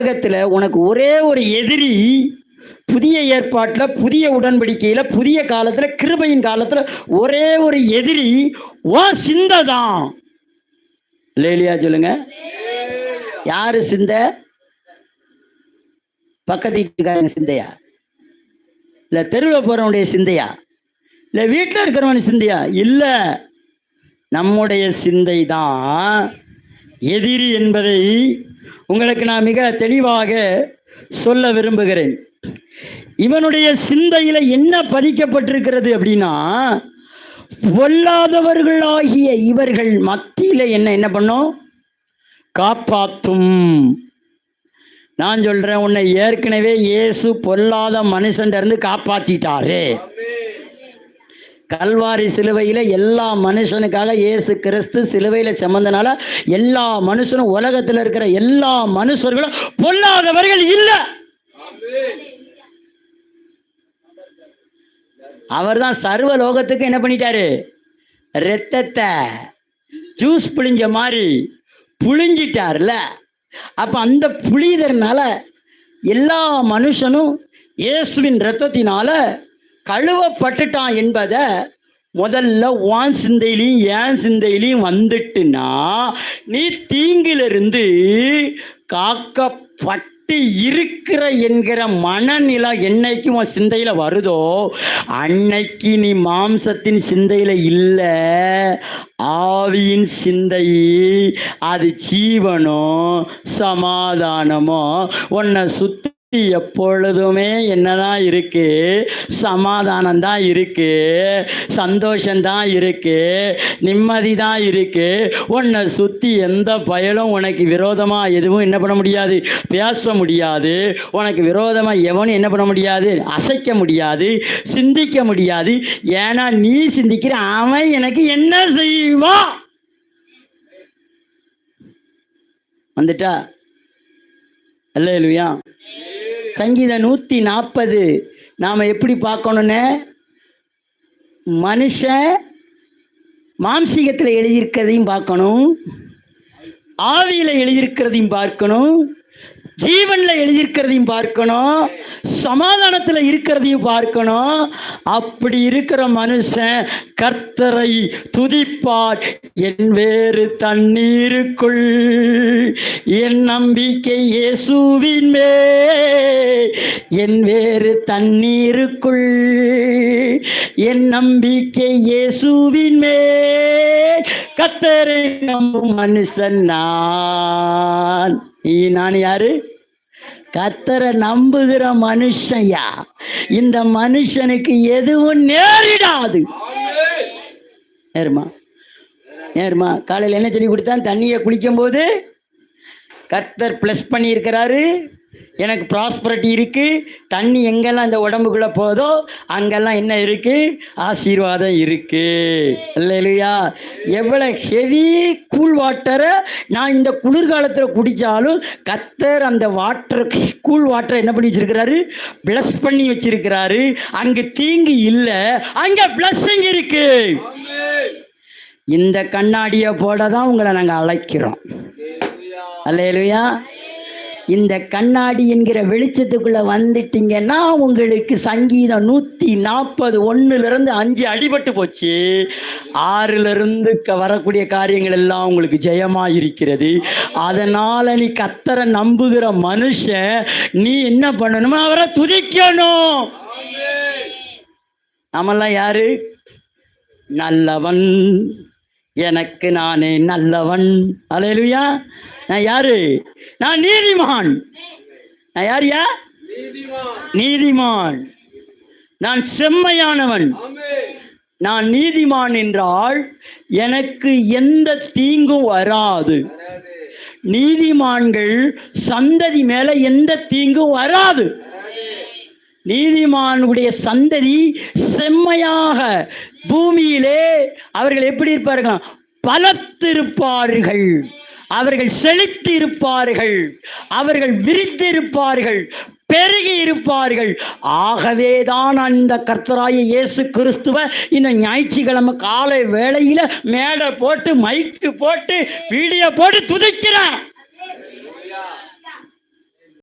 உலகத்தில் உனக்கு ஒரே ஒரு எதிரி, புதிய ஏற்பாட்டில், புதிய உடன்படிக்கையில், புதிய காலத்தில், கிருபையின் காலத்தில் ஒரே ஒரு எதிரி உன் சிந்தை தான். லேலியா சொல்லுங்க. யாரு சிந்தை? பக்கத்து வீட்டுக்காரங்க சிந்தையா? இல்லை தெருவில் போகிறவனுடைய சிந்தையா? இல்லை வீட்டில் இருக்கிறவன் சிந்தையா? இல்லை, நம்முடைய சிந்தை தான் எதிரி என்பதை உங்களுக்கு நான் மிக தெளிவாக சொல்ல விரும்புகிறேன். இவனுடைய சிந்தையில் என்ன பதிக்கப்பட்டிருக்கிறது அப்படின்னா, பொல்லாதவர்களாகிய இவர்கள் மத்தியில் என்ன பண்ணும்? காப்பாற்றும். நான் சொல்றேன், உன்னை ஏற்கனவே இயேசு பொல்லாத மனுஷன் இருந்து காப்பாற்றிட்டாரு. கல்வாரி சிலுவையில் எல்லா மனுஷனுக்காக இயேசு கிறிஸ்து சிலுவையில் சுமந்தனால எல்லா மனுஷனும், உலகத்தில் இருக்கிற எல்லா மனுஷர்களும் பொல்லாதவர்கள் இல்லை. அவர் தான் சர்வ லோகத்துக்கு என்ன பண்ணிட்டாரு? ரத்தத்தை ஜூஸ் புளிஞ்ச மாதிரி புளிஞ்சிட்டார்ல. அப்போ அந்த புளிதர்னால எல்லா மனுஷனும் இயேசுவின் இரத்தத்தினால கழுவப்பட்டுட்டான் என்பதை முதல்ல உன் சிந்தையிலையும் என் சிந்தையிலையும் வந்துட்டுனா, நீ தீங்கிலிருந்து காக்கப்பட்டு இருக்கிற என்கிற மனநிலை என்னைக்கு உன் சிந்தையில் வருதோ அன்னைக்கு நீ மாம்சத்தின் சிந்தையில் இல்லை, ஆவியின் சிந்தை. அது ஜீவனோ சமாதானமோ உன்னை சுத்தி எப்பொழுதுமே என்னதான் இருக்கு? சமாதானம்தான் இருக்கு, சந்தோஷம்தான் இருக்கு, நிம்மதி தான் இருக்கு. உன்னை சுற்றி எந்த பயலும் உனக்கு விரோதமாக எதுவும் என்ன பண்ண முடியாது? பேச முடியாது. உனக்கு விரோதமாக எவனும் என்ன பண்ண முடியாது? அசைக்க முடியாது, சிந்திக்க முடியாது. ஏன்னா நீ சிந்திக்கிற அவன் எனக்கு என்ன செய்வான்? வந்துட்டா? அல்லேலூயா. சங்கீதம் 140 நாம் எப்படி பார்க்கணுன்னு, மனுஷன் மாம்சீகத்தில் எழுதியிருக்கிறதையும் பார்க்கணும், ஆவியில் எழுதியிருக்கிறதையும் பார்க்கணும், ஜீவனில் எழுதியிருக்கிறதையும் பார்க்கணும், சமாதானத்தில் இருக்கிறதையும் பார்க்கணும். அப்படி இருக்கிற மனுஷன் கர்த்தரை துதிப்பார். என் வேறு தண்ணீருக்குள் என் நம்பிக்கை இயேசுவின் மேல், என் வேறு தண்ணீருக்குள் என் நம்பிக்கை இயேசுவின் மேல், கர்த்தரை நம்பும் மனுஷன் நான். நான் யாரு? கர்த்தரை நம்புகிற மனுஷன்யா. இந்த மனுஷனுக்கு எதுவும் நேரிடாது. நேர்மா காலையில் என்ன சொல்லி கொடுத்தான்? தண்ணியை குளிக்கும் போது கர்த்தர் ப்ளஸ் பண்ணியிருக்கிறாரு, எனக்கு ப்ராஸ்பரிட்டி இருக்குது. தண்ணி எங்கெல்லாம் இந்த உடம்புக்குள்ளே போதோ அங்கெல்லாம் என்ன இருக்குது? ஆசீர்வாதம் இருக்குது. இல்லையா? எவ்வளோ ஹெவி கூல் வாட்டரை நான் இந்த குளிர்காலத்தில் குடித்தாலும் கர்த்தர் அந்த வாட்டர், கூல் வாட்டரை என்ன பண்ணி வச்சிருக்கிறாரு? ப்ளஸ் பண்ணி வச்சிருக்கிறாரு. அங்கே தீங்கு இல்லை, அங்கே ப்ளஸ்ஸிங் இருக்கு. இந்த கண்ணாடியை போட தான் உங்களை நாங்கள் அழைக்கிறோம். அல்லேலூயா. இந்த கண்ணாடி என்கிற வெளிச்சத்துக்குள்ளே வந்துட்டீங்கன்னா உங்களுக்கு சங்கீதம் 140 1லேருந்து 5 அடிபட்டு போச்சு. 6லேருந்து வரக்கூடிய காரியங்கள் எல்லாம் உங்களுக்கு ஜெயமாக இருக்கிறது. அதனால் நீ கர்த்தரை நம்புகிற மனுஷன் நீ என்ன பண்ணணுமோ அவரை துதிக்கணும். நம்மெல்லாம் யாரு? நல்லவன், எனக்கு நானே நல்லவன். அல்லேலூயா. நான் யாரு? நான் நீதிமான். நான் யாரியா? நீதிமான். நான் செம்மையானவன். நான் நீதிமான் என்றால் எனக்கு எந்த தீங்கும் வராது. நீதிமான்கள் சந்ததி மேல எந்த தீங்கும் வராது. நீதிமானுடைய சந்ததி செம்மையாக பூமியிலே அவர்கள் எப்படி இருப்பார்கள்? பலத்திருப்பார்கள், அவர்கள் செழித்து இருப்பார்கள், அவர்கள் விரித்து இருப்பார்கள், பெருகி இருப்பார்கள். ஆகவேதான் அந்த கர்த்தராகிய இயேசு கிறிஸ்துவை இந்த ஞாயிற்றுக்கிழமை காலை வேளையில் மேடை போட்டு மைக்கு போட்டு வீடியோ போட்டு துதிக்கிறேன்.